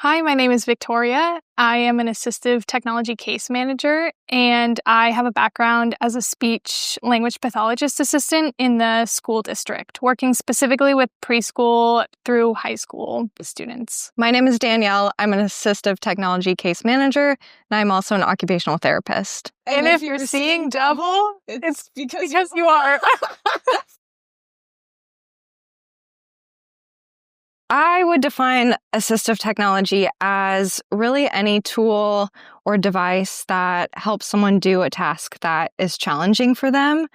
Hi, my name is Victoria. I am an assistive technology case manager, and I have a background as a speech language pathologist assistant in the school district, working specifically with preschool through high school students. My name is Danielle. I'm an assistive technology case manager, and I'm also an occupational therapist. And if you're seeing double, it's because you are. I would define assistive technology as really any tool or device that helps someone do a task that is challenging for them.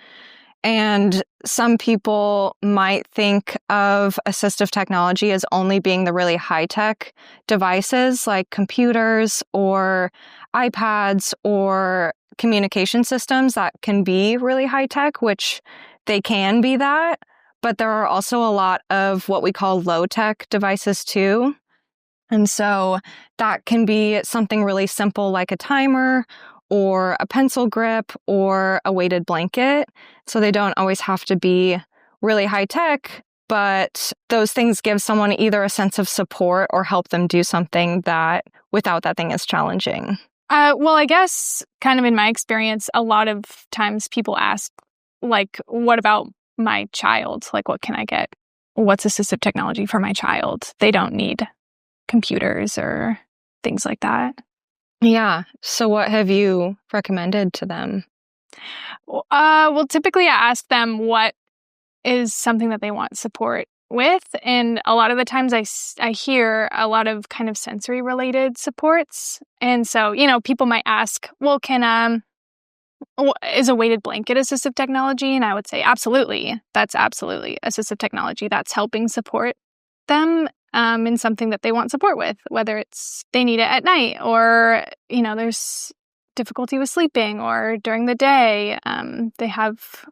And some people might think of assistive technology as only being the really high-tech devices like computers or iPads or communication systems that can be really high-tech, which they can be that. But there are also a lot of what we call low-tech devices too. And so that can be something really simple like a timer or a pencil grip or a weighted blanket. So they don't always have to be really high-tech, but those things give someone either a sense of support or help them do something that without that thing is challenging. Well, I guess kind of in my experience, a lot of times people ask, like, what about my child? Like, what can I get? What's assistive technology for my child? They don't need computers or things like that. Yeah. So what have you recommended to them? Well, typically I ask them what is something that they want support with. And a lot of the times I hear a lot of kind of sensory related supports. And so, people might ask, well, is a weighted blanket assistive technology? And I would say, absolutely. That's absolutely assistive technology. That's helping support them in something that they want support with, whether it's they need it at night or, there's difficulty with sleeping or during the day. They have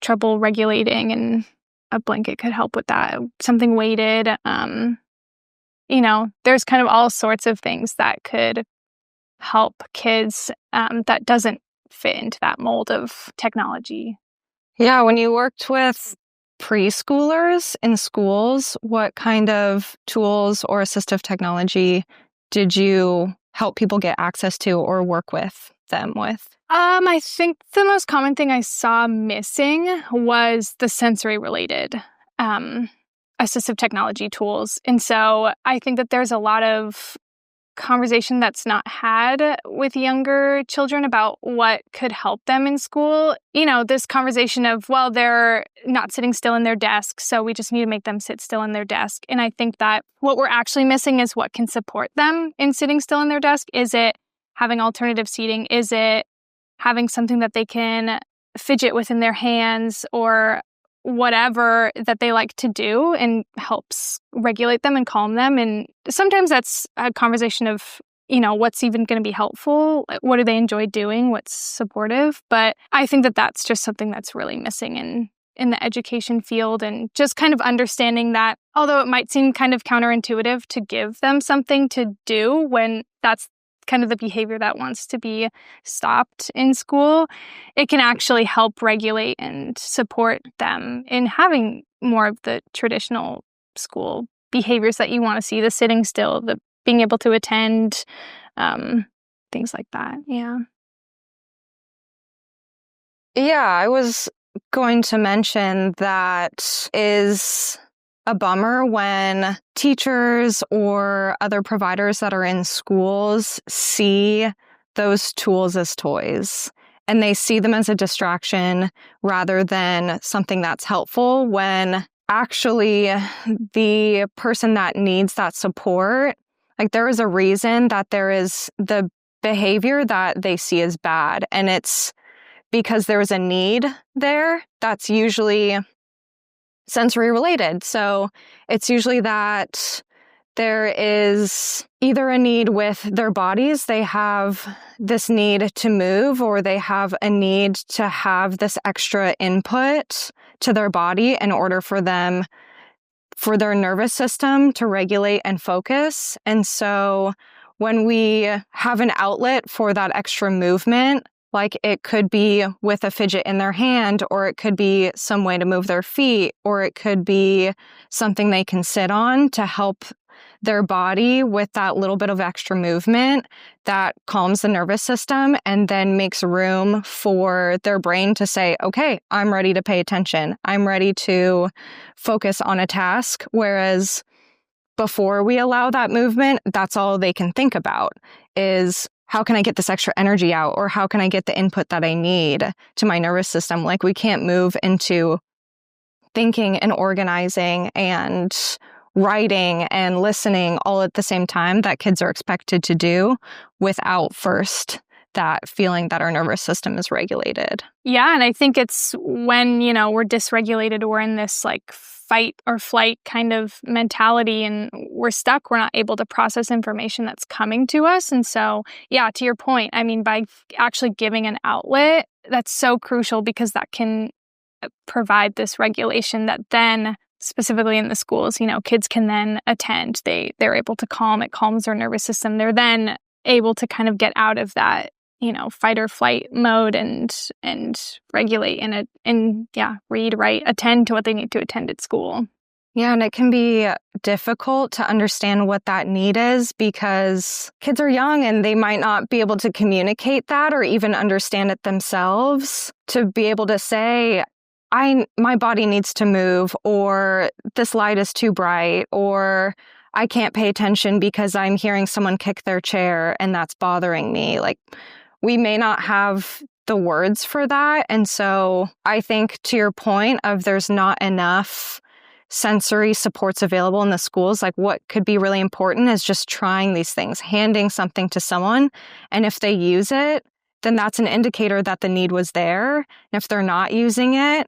trouble regulating and a blanket could help with that. Something weighted. There's kind of all sorts of things that could help kids that doesn't fit into that mold of technology. Yeah, when you worked with preschoolers in schools, what kind of tools or assistive technology did you help people get access to or work with them with? I think the most common thing I saw missing was the sensory related assistive technology tools. And so I think that there's a lot of conversation that's not had with younger children about what could help them in school. This conversation of, well, they're not sitting still in their desk, so we just need to make them sit still in their desk. And I think that what we're actually missing is what can support them in sitting still in their desk. Is it having alternative seating? Is it having something that they can fidget with in their hands or whatever that they like to do and helps regulate them and calm them? And sometimes that's a conversation of, what's even going to be helpful? What do they enjoy doing? What's supportive? But I think that that's just something that's really missing in the education field, and just kind of understanding that although it might seem kind of counterintuitive to give them something to do when that's kind of the behavior that wants to be stopped in school, it can actually help regulate and support them in having more of the traditional school behaviors that you want to see, the sitting still, the being able to attend, things like that. Yeah. Yeah, I was going to mention that is a bummer when teachers or other providers that are in schools see those tools as toys and they see them as a distraction rather than something that's helpful, when actually the person that needs that support, like, there is a reason that there is the behavior that they see as bad, and it's because there's a need there that's usually sensory related. So it's usually that there is either a need with their bodies, they have this need to move, or they have a need to have this extra input to their body in order for their nervous system to regulate and focus. And so when we have an outlet for that extra movement, like it could be with a fidget in their hand, or it could be some way to move their feet, or it could be something they can sit on to help their body with that little bit of extra movement that calms the nervous system and then makes room for their brain to say, okay, I'm ready to pay attention. I'm ready to focus on a task. Whereas before we allow that movement, that's all they can think about is, how can I get this extra energy out? Or how can I get the input that I need to my nervous system? Like, we can't move into thinking and organizing and writing and listening all at the same time that kids are expected to do without first that feeling that our nervous system is regulated. Yeah, and I think it's when, we're dysregulated, we're in this like fight or flight kind of mentality and we're stuck, we're not able to process information that's coming to us. And so, yeah, to your point, I mean, by actually giving an outlet, that's so crucial because that can provide this regulation that then, specifically in the schools, kids can then attend. They're able to calm. It calms their nervous system. They're then able to kind of get out of that, fight or flight mode and regulate and read, write, attend to what they need to attend at school. Yeah, and it can be difficult to understand what that need is because kids are young and they might not be able to communicate that or even understand it themselves to be able to say, my body needs to move, or this light is too bright, or I can't pay attention because I'm hearing someone kick their chair and that's bothering me. Like, we may not have the words for that. And so I think, to your point of there's not enough sensory supports available in the schools, like what could be really important is just trying these things, handing something to someone. And if they use it, then that's an indicator that the need was there. And if they're not using it,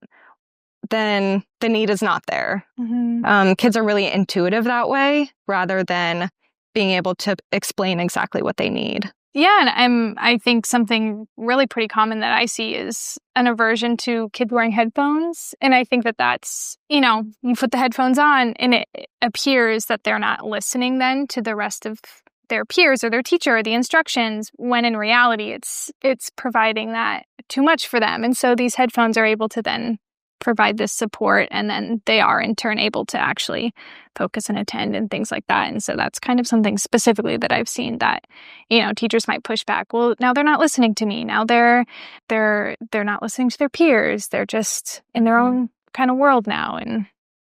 then the need is not there. Mm-hmm. Kids are really intuitive that way rather than being able to explain exactly what they need. Yeah, and I think something really pretty common that I see is an aversion to kids wearing headphones. And I think that's, you put the headphones on and it appears that they're not listening then to the rest of their peers or their teacher or the instructions, when in reality it's providing that too much for them. And so these headphones are able to then provide this support, and then they are in turn able to actually focus and attend and things like that. And so that's kind of something specifically that I've seen that, teachers might push back. Well, now they're not listening to me. Now they're not listening to their peers. They're just in their own kind of world now. And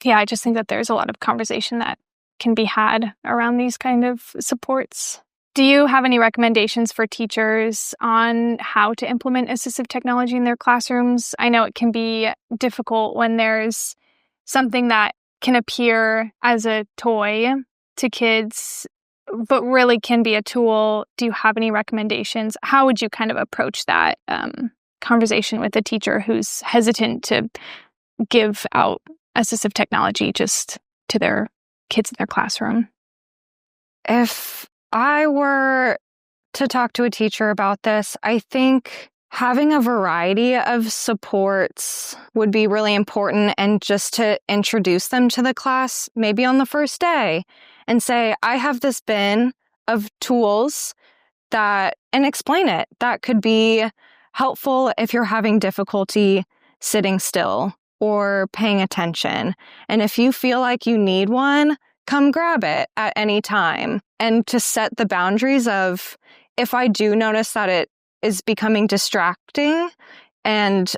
yeah, I just think that there's a lot of conversation that can be had around these kind of supports. Do you have any recommendations for teachers on how to implement assistive technology in their classrooms? I know it can be difficult when there's something that can appear as a toy to kids, but really can be a tool. Do you have any recommendations? How would you kind of approach that conversation with a teacher who's hesitant to give out assistive technology just to their kids in their classroom? If I were to talk to a teacher about this, I think having a variety of supports would be really important, and just to introduce them to the class, maybe on the first day, and say, I have this bin of tools and explain it. That could be helpful if you're having difficulty sitting still or paying attention. And if you feel like you need one, come grab it at any time. And to set the boundaries of, if I do notice that it is becoming distracting and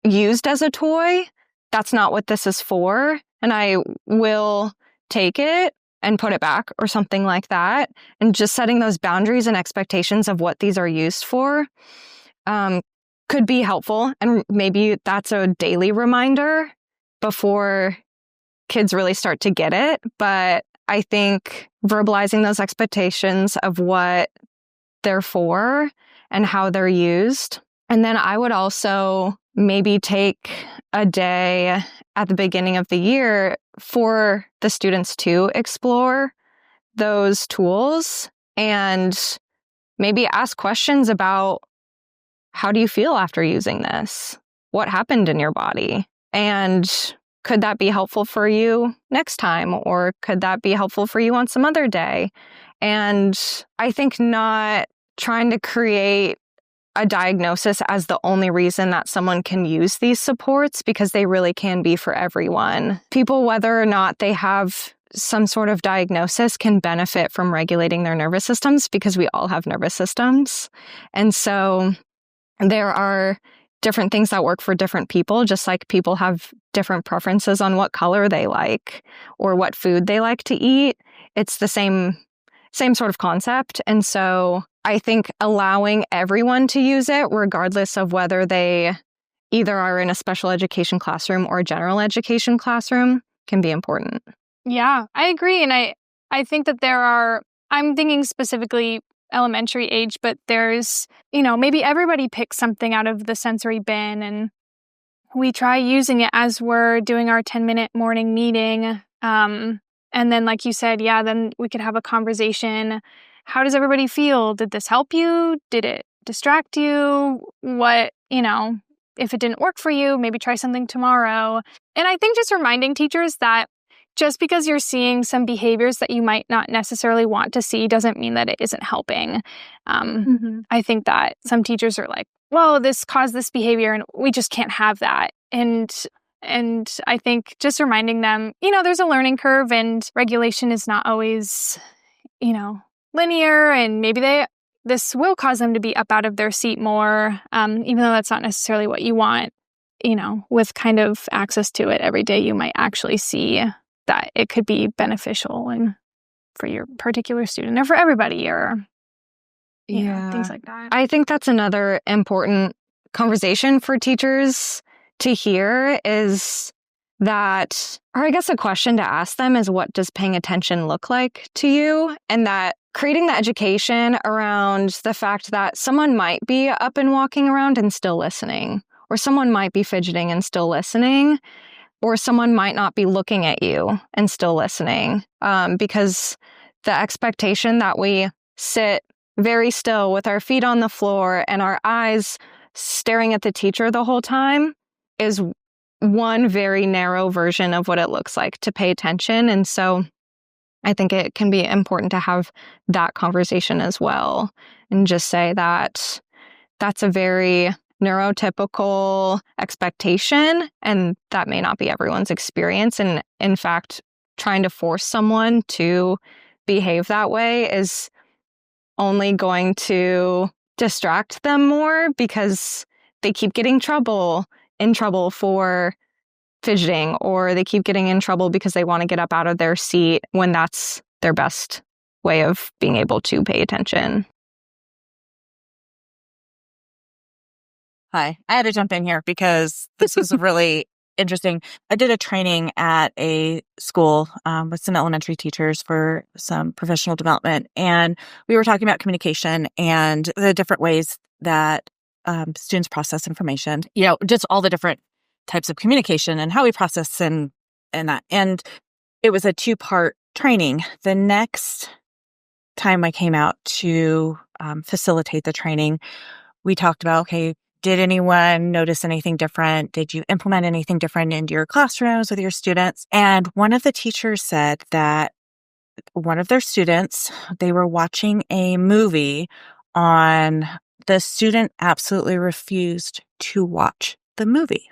used as a toy, that's not what this is for. And I will take it and put it back or something like that. And just setting those boundaries and expectations of what these are used for could be helpful. And maybe that's a daily reminder before kids really start to get it. But I think verbalizing those expectations of what they're for and how they're used. And then I would also maybe take a day at the beginning of the year for the students to explore those tools and maybe ask questions about, how do you feel after using this? What happened in your body? And could that be helpful for you next time? Or could that be helpful for you on some other day? And I think not trying to create a diagnosis as the only reason that someone can use these supports, because they really can be for everyone. People, whether or not they have some sort of diagnosis can benefit from regulating their nervous systems because we all have nervous systems. And so there are different things that work for different people, just like people have different preferences on what color they like or what food they like to eat. It's the same sort of concept. And so I think allowing everyone to use it, regardless of whether they either are in a special education classroom or a general education classroom, can be important. Yeah, I agree. And I think that I'm thinking specifically elementary age, but there's, maybe everybody picks something out of the sensory bin and we try using it as we're doing our 10-minute morning meeting. And then, like you said, then we could have a conversation. How does everybody feel? Did this help you? Did it distract you? What, if it didn't work for you, maybe try something tomorrow. And I think just reminding teachers that just because you're seeing some behaviors that you might not necessarily want to see doesn't mean that it isn't helping. I think that some teachers are like, well, this caused this behavior and we just can't have that. And I think just reminding them, there's a learning curve and regulation is not always, linear, and maybe this will cause them to be up out of their seat more, even though that's not necessarily what you want. With kind of access to it every day, you might actually see that it could be beneficial and for your particular student or for everybody or things like that. I think that's another important conversation for teachers to hear is that, or I guess a question to ask them is, what does paying attention look like to you? And that creating the education around the fact that someone might be up and walking around and still listening, or someone might be fidgeting and still listening, or someone might not be looking at you and still listening, because the expectation that we sit very still with our feet on the floor and our eyes staring at the teacher the whole time is one very narrow version of what it looks like to pay attention. And so I think it can be important to have that conversation as well and just say that that's a very neurotypical expectation, and that may not be everyone's experience. And in fact, trying to force someone to behave that way is only going to distract them more because they keep getting in trouble for fidgeting, or they keep getting in trouble because they want to get up out of their seat when that's their best way of being able to pay attention. Hi, I had to jump in here because this was really interesting. I did a training at a school with some elementary teachers for some professional development, and we were talking about communication and the different ways that students process information, just all the different types of communication and how we process and that. And it was a 2-part training. The next time I came out to facilitate the training, we talked about, okay, did anyone notice anything different? Did you implement anything different into your classrooms with your students? And one of the teachers said that one of their students, they were watching a movie on, the student absolutely refused to watch the movie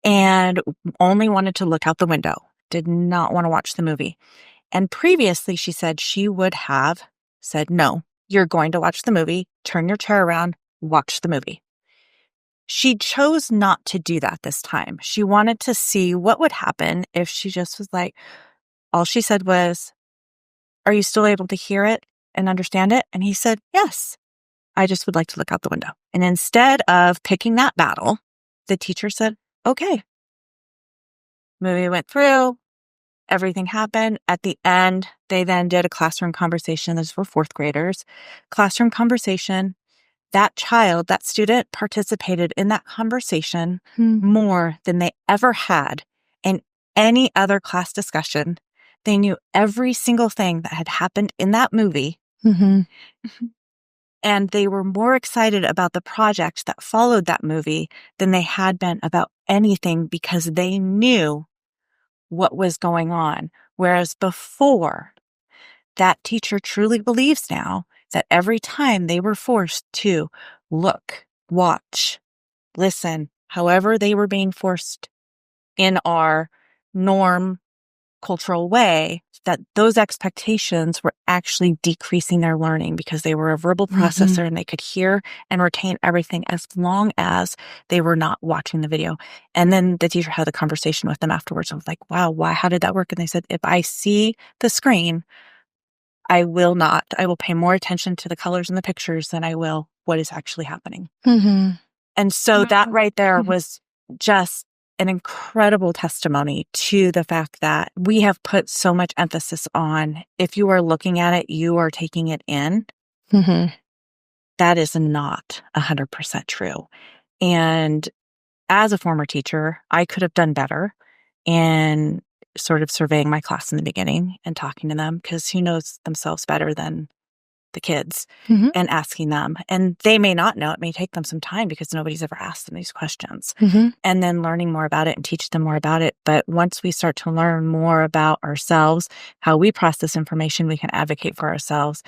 and only wanted to look out the window, did not want to watch the movie. And previously, she said she would have said, no, you're going to watch the movie, turn your chair around, watch the movie. She chose not to do that this time. She wanted to see what would happen if she just was like, all she said was, are you still able to hear it and understand it? And he said, yes, I just would like to look out the window. And instead of picking that battle, the teacher said, okay. Movie went through, everything happened. At the end, they then did a classroom conversation. Those were 4th graders. Classroom conversation. That child, that student participated in that conversation more than they ever had in any other class discussion. They knew every single thing that had happened in that movie. And they were more excited about the project that followed that movie than they had been about anything because they knew what was going on. Whereas before, that teacher truly believes now that every time they were forced to look, watch, listen, however they were being forced in our norm cultural way, that those expectations were actually decreasing their learning because they were a verbal processor and they could hear and retain everything as long as they were not watching the video. And then the teacher had a conversation with them afterwards. I was like, wow, how did that work? And they said, if I see the screen, I will pay more attention to the colors in the pictures than I will what is actually happening. And so that right there was just an incredible testimony to the fact that we have put so much emphasis on, if you are looking at it, you are taking it in. That is not 100% true. And as a former teacher, I could have done better in sort of surveying my class in the beginning and talking to them, because who knows themselves better than the kids, and asking them. And they may not know. It may take them some time because nobody's ever asked them these questions. And then learning more about it and teach them more about it. But once we start to learn more about ourselves, how we process information, we can advocate for ourselves,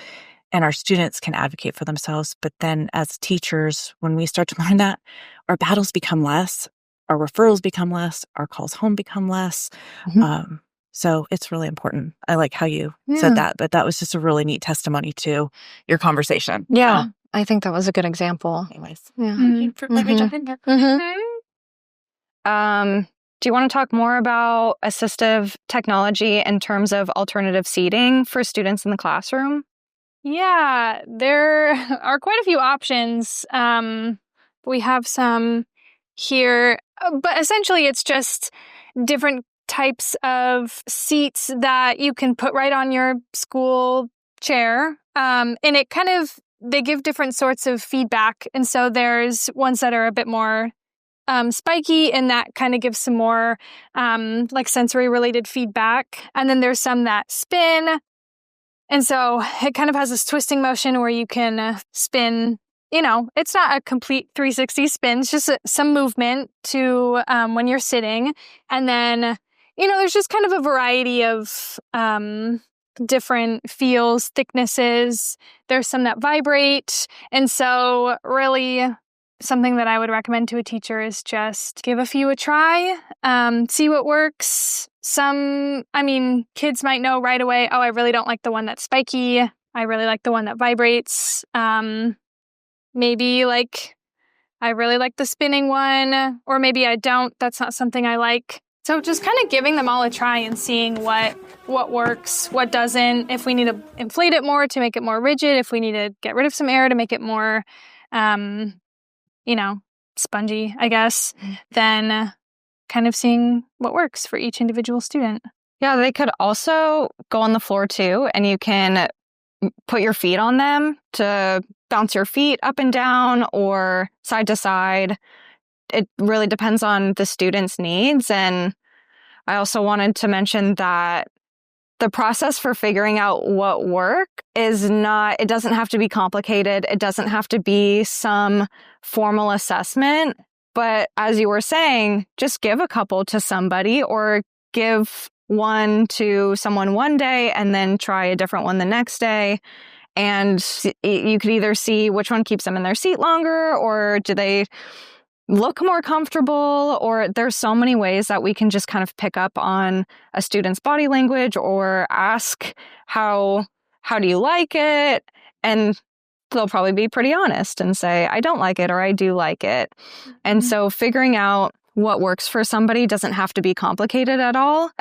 and our students can advocate for themselves. But then as teachers, when we start to learn that, our battles become less, our referrals become less, our calls home become less. So it's really important. I like how you said that, but that was just a really neat testimony to your conversation. Yeah, I think that was a good example. Anyways, Yeah. let me jump in here. Do you want to talk more about assistive technology in terms of alternative seating for students in the classroom? Yeah, there are quite a few options. We have some here, but essentially it's just different types of seats that you can put right on your school chair. And it kind of, they give different sorts of feedback. And so there's ones that are a bit more spiky, and that kind of gives some more like sensory related feedback. And then there's some that spin. And so it kind of has this twisting motion where you can spin. You know, it's not a complete 360 spin. It's just some movement to when you're sitting. And then, you know, there's just kind of a variety of different feels, thicknesses. There's some that vibrate. And so really something that I would recommend to a teacher is just give a few a try, see what works. Kids might know right away, oh, I really don't like the one that's spiky. I really like the one that vibrates. Maybe like, I really like the spinning one, or maybe I don't. That's not something I like. So just kind of giving them all a try and seeing what works, what doesn't. If we need to inflate it more to make it more rigid, if we need to get rid of some air to make it more, spongy, I guess, then kind of seeing what works for each individual student. Yeah, they could also go on the floor too, and you can put your feet on them to bounce your feet up and down or side to side. It really depends on the student's needs. And I also wanted to mention that the process for figuring out what it doesn't have to be complicated. It doesn't have to be some formal assessment. But as you were saying, just give a couple to somebody, or give one to someone one day and then try a different one the next day. And you could either see which one keeps them in their seat longer, or do they look more comfortable, or there's so many ways that we can just kind of pick up on a student's body language, or ask, how do you like it? And they'll probably be pretty honest and say, I don't like it, or I do like it. And so figuring out what works for somebody doesn't have to be complicated at all,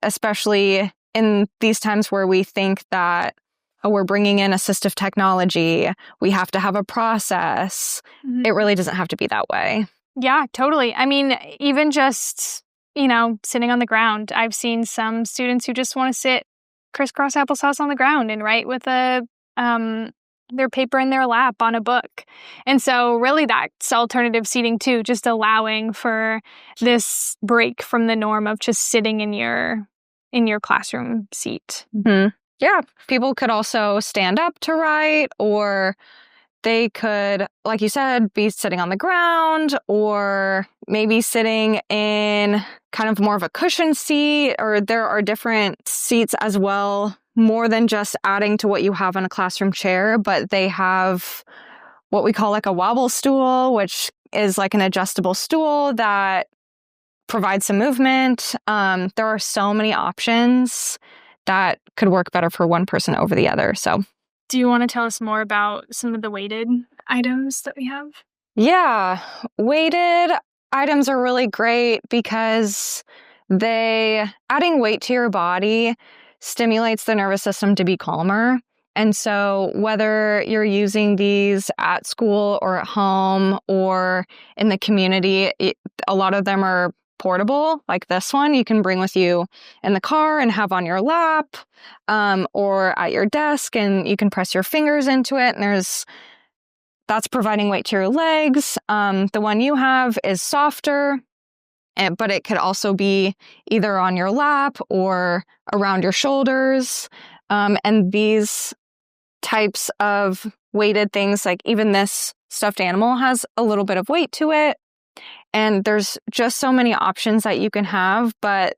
especially in these times where we think that we're bringing in assistive technology, we have to have a process. It really doesn't have to be that way. Yeah, totally. I mean, even just, sitting on the ground. I've seen some students who just want to sit crisscross applesauce on the ground and write with their paper in their lap on a book. And so really that's alternative seating too, just allowing for this break from the norm of just sitting in your classroom seat. Yeah, people could also stand up to write, or they could, like you said, be sitting on the ground, or maybe sitting in kind of more of a cushion seat, or there are different seats as well, more than just adding to what you have on a classroom chair, but they have what we call like a wobble stool, which is like an adjustable stool that provide some movement. There are so many options that could work better for one person over the other. So, do you want to tell us more about some of the weighted items that we have? Yeah, weighted items are really great because adding weight to your body stimulates the nervous system to be calmer. And so whether you're using these at school or at home or in the community, a lot of them are portable, like this one you can bring with you in the car and have on your lap, or at your desk, and you can press your fingers into it. And that's providing weight to your legs. The one you have is softer, but it could also be either on your lap or around your shoulders. And these types of weighted things, like even this stuffed animal has a little bit of weight to it. And there's just so many options that you can have. But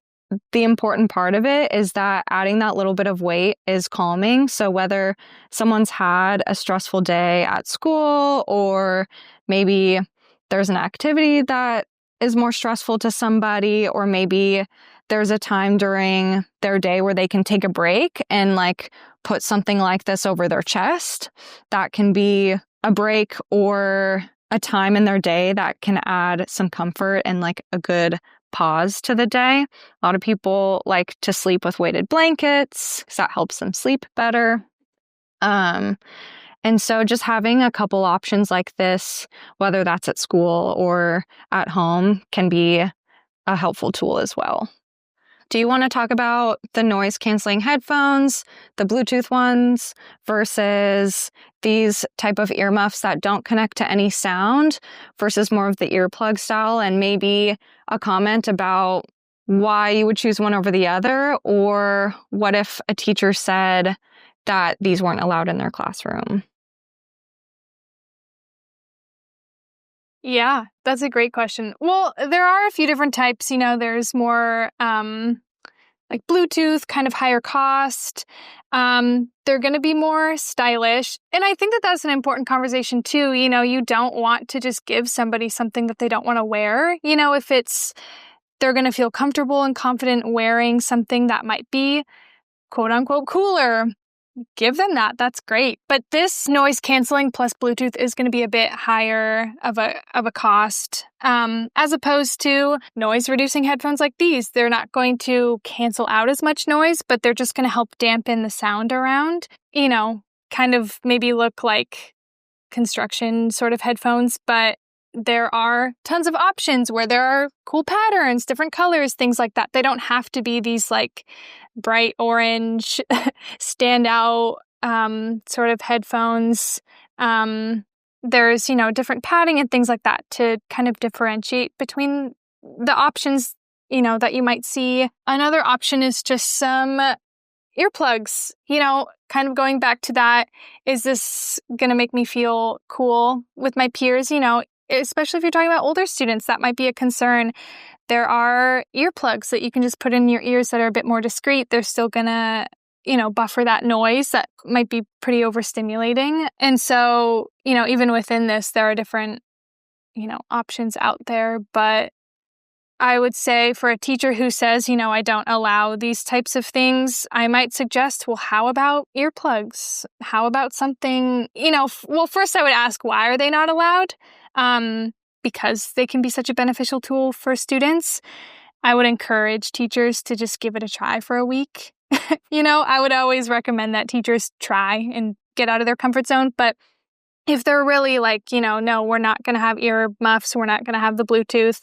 the important part of it is that adding that little bit of weight is calming. So whether someone's had a stressful day at school, or maybe there's an activity that is more stressful to somebody, or maybe there's a time during their day where they can take a break and like put something like this over their chest, that can be a break or a time in their day that can add some comfort and like a good pause to the day. A lot of people like to sleep with weighted blankets because that helps them sleep better. And so just having a couple options like this, whether that's at school or at home, can be a helpful tool as well. Do you want to talk about the noise canceling headphones, the Bluetooth ones, versus these type of earmuffs that don't connect to any sound versus more of the earplug style, and maybe a comment about why you would choose one over the other, or what if a teacher said that these weren't allowed in their classroom? Yeah, that's a great question. Well, there are a few different types. There's more like Bluetooth, kind of higher cost. They're going to be more stylish. And I think that that's an important conversation too. You don't want to just give somebody something that they don't want to wear. If they're going to feel comfortable and confident wearing something that might be quote unquote cooler, give them that. That's great. But this noise canceling plus Bluetooth is going to be a bit higher of a cost, as opposed to noise reducing headphones like these. They're not going to cancel out as much noise, but they're just going to help dampen the sound around, kind of maybe look like construction sort of headphones. But there are tons of options where there are cool patterns, different colors, things like that. They don't have to be these like bright orange standout sort of headphones. There's, different padding and things like that to kind of differentiate between the options, that you might see. Another option is just some earplugs, kind of going back to that. Is this going to make me feel cool with my peers? Especially if you're talking about older students, that might be a concern. There are earplugs that you can just put in your ears that are a bit more discreet. They're still going to, buffer that noise that might be pretty overstimulating. And so, even within this, there are different, options out there. But I would say for a teacher who says, I don't allow these types of things, I might suggest, well, how about earplugs? How about something, well, first I would ask, why are they not allowed? Because they can be such a beneficial tool for students. I would encourage teachers to just give it a try for a week. I would always recommend that teachers try and get out of their comfort zone. But if they're really like, no, we're not going to have ear muffs, we're not going to have the Bluetooth,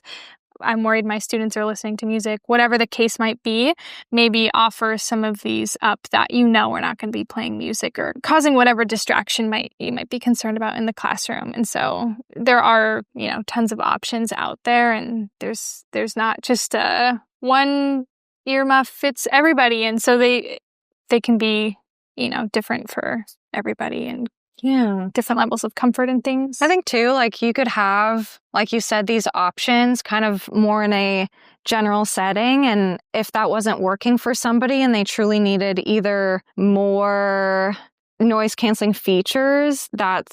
I'm worried my students are listening to music, whatever the case might be, maybe offer some of these up that we're not going to be playing music or causing whatever distraction you might be concerned about in the classroom. And so there are, tons of options out there, and there's not just one earmuff fits everybody. And so they can be, different for everybody, and different levels of comfort and things. I think too, like you could have, like you said, these options kind of more in a general setting. And if that wasn't working for somebody and they truly needed either more noise canceling features, that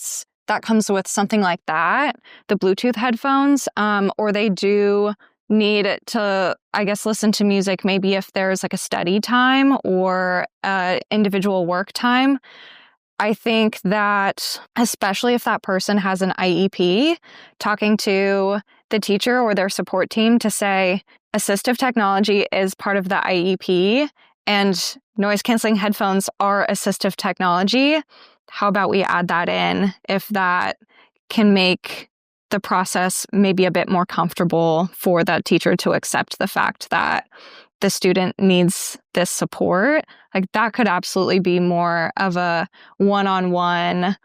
comes with something like that, the Bluetooth headphones, or they do need to, I guess, listen to music, maybe if there's like a study time or individual work time. I think that especially if that person has an IEP, talking to the teacher or their support team to say, assistive technology is part of the IEP and noise canceling headphones are assistive technology. How about we add that in if that can make the process maybe a bit more comfortable for that teacher to accept the fact that the student needs this support. Like that could absolutely be more of a one-on-one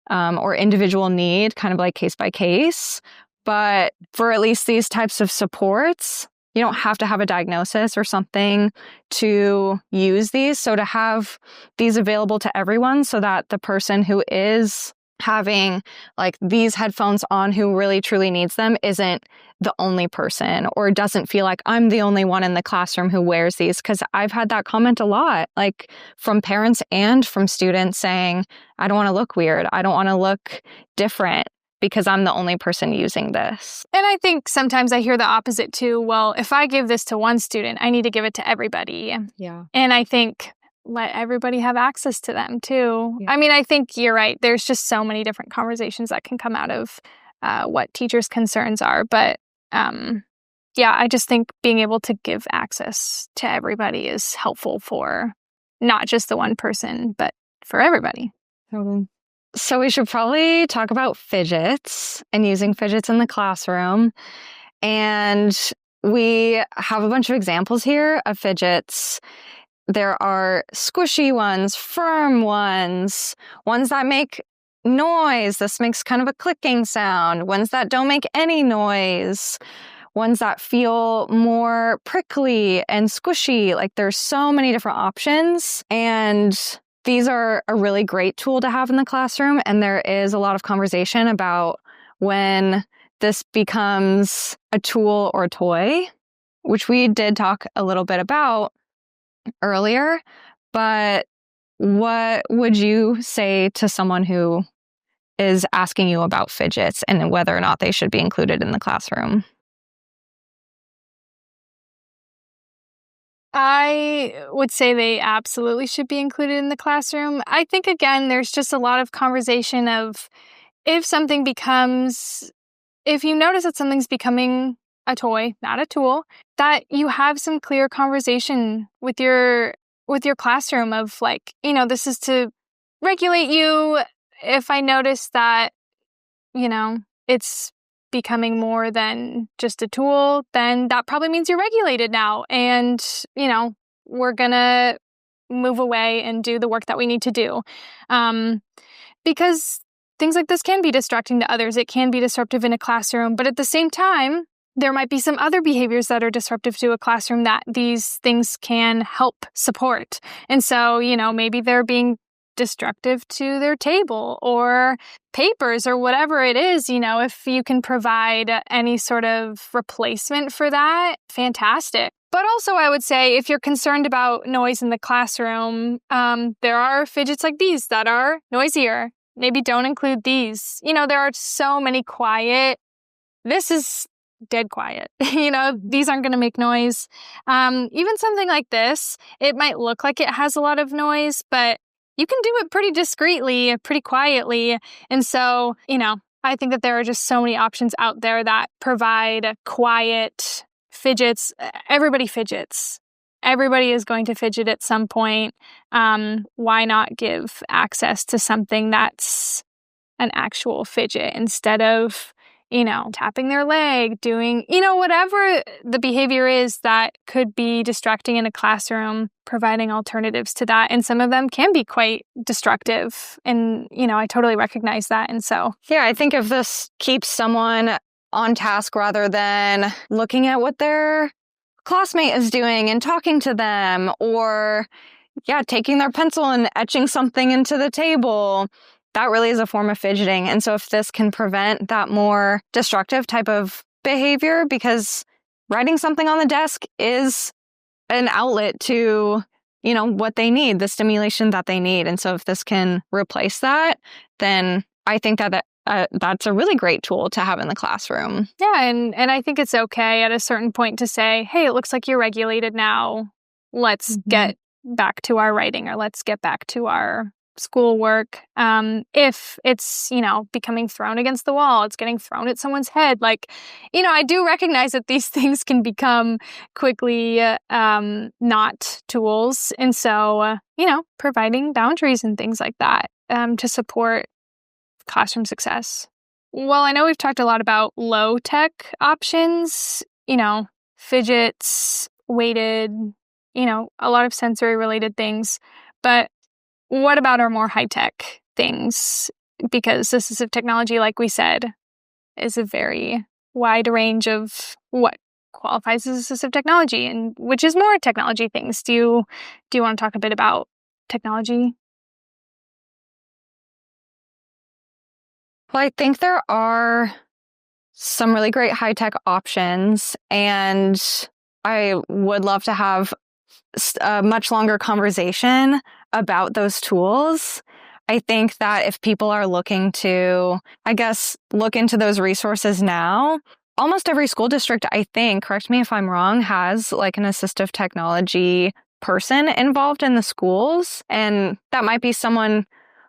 or individual need, kind of like case by case. But for at least these types of supports, you don't have to have a diagnosis or something to use these. So to have these available to everyone so that the person who is having like these headphones on who really truly needs them isn't the only person or doesn't feel like I'm the only one in the classroom who wears these. Because I've had that comment a lot, like from parents and from students saying, I don't want to look weird. I don't want to look different because I'm the only person using this. And I think sometimes I hear the opposite too. Well, if I give this to one student, I need to give it to everybody. Yeah. And I think let everybody have access to them too. Yeah. I mean, I think you're right. There's just so many different conversations that can come out of what teachers' concerns are. But yeah, I just think being able to give access to everybody is helpful for not just the one person, but for everybody. So we should probably talk about fidgets and using fidgets in the classroom. And we have a bunch of examples here of fidgets. There are squishy ones, firm ones that make noise. This makes kind of a clicking sound. Ones that don't make any noise. Ones that feel more prickly and squishy. Like there's so many different options. And these are a really great tool to have in the classroom. And there is a lot of conversation about when this becomes a tool or a toy, which we did talk a little bit about earlier. But what would you say to someone who is asking you about fidgets and whether or not they should be included in the classroom? I would say they absolutely should be included in the classroom. I think, again, there's just a lot of conversation of if you notice that something's becoming a toy, not a tool, that you have some clear conversation with your classroom of like, this is to regulate you. If I notice that, it's becoming more than just a tool, then that probably means you're regulated now. And, we're going to move away and do the work that we need to do. Because things like this can be distracting to others. It can be disruptive in a classroom. But at the same time, there might be some other behaviors that are disruptive to a classroom that these things can help support. And so, maybe they're being destructive to their table or papers or whatever it is. If you can provide any sort of replacement for that, fantastic. But also, I would say if you're concerned about noise in the classroom, there are fidgets like these that are noisier. Maybe don't include these. There are so many quiet. This is dead quiet. These aren't going to make noise. Even something like this, it might look like it has a lot of noise, but you can do it pretty discreetly, pretty quietly. And so, I think that there are just so many options out there that provide quiet fidgets. Everybody fidgets. Everybody is going to fidget at some point. Why not give access to something that's an actual fidget instead of, tapping their leg, doing, whatever the behavior is that could be distracting in a classroom, providing alternatives to that. And some of them can be quite destructive. And, I totally recognize that. And so, yeah, I think if this keeps someone on task rather than looking at what their classmate is doing and talking to them or, taking their pencil and etching something into the table, that really is a form of fidgeting. And so if this can prevent that more destructive type of behavior, because writing something on the desk is an outlet to, what they need, the stimulation that they need. And so if this can replace that, then I think that that's a really great tool to have in the classroom. Yeah, and I think it's okay at a certain point to say, hey, it looks like you're regulated now. Let's get back to our writing, or let's get back to our schoolwork. If it's, becoming thrown against the wall, it's getting thrown at someone's head. Like, I do recognize that these things can become quickly not tools. And so, providing boundaries and things like that to support classroom success. Well, I know we've talked a lot about low tech options, fidgets, weighted, a lot of sensory related things. But what about our more high tech things? Because assistive technology, like we said, is a very wide range of what qualifies as assistive technology, and which is more technology things. Do you want to talk a bit about technology? Well, I think there are some really great high-tech options, and I would love to have a much longer conversation about those tools. I think that if people are looking to, look into those resources now, almost every school district, I think, correct me if I'm wrong, has like an assistive technology person involved in the schools. And that might be someone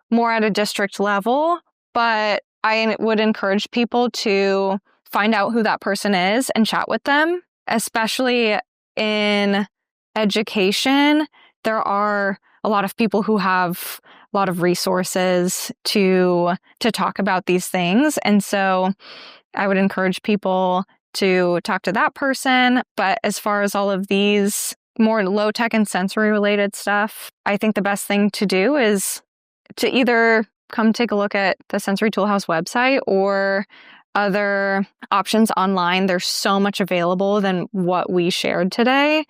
more at a district level, but I would encourage people to find out who that person is and chat with them, especially in education. There are a lot of people who have a lot of resources to talk about these things. And so I would encourage people to talk to that person. But as far as all of these more low tech and sensory related stuff, I think the best thing to do is to either come take a look at the Sensory Toolhouse website or other options online. There's so much available than what we shared today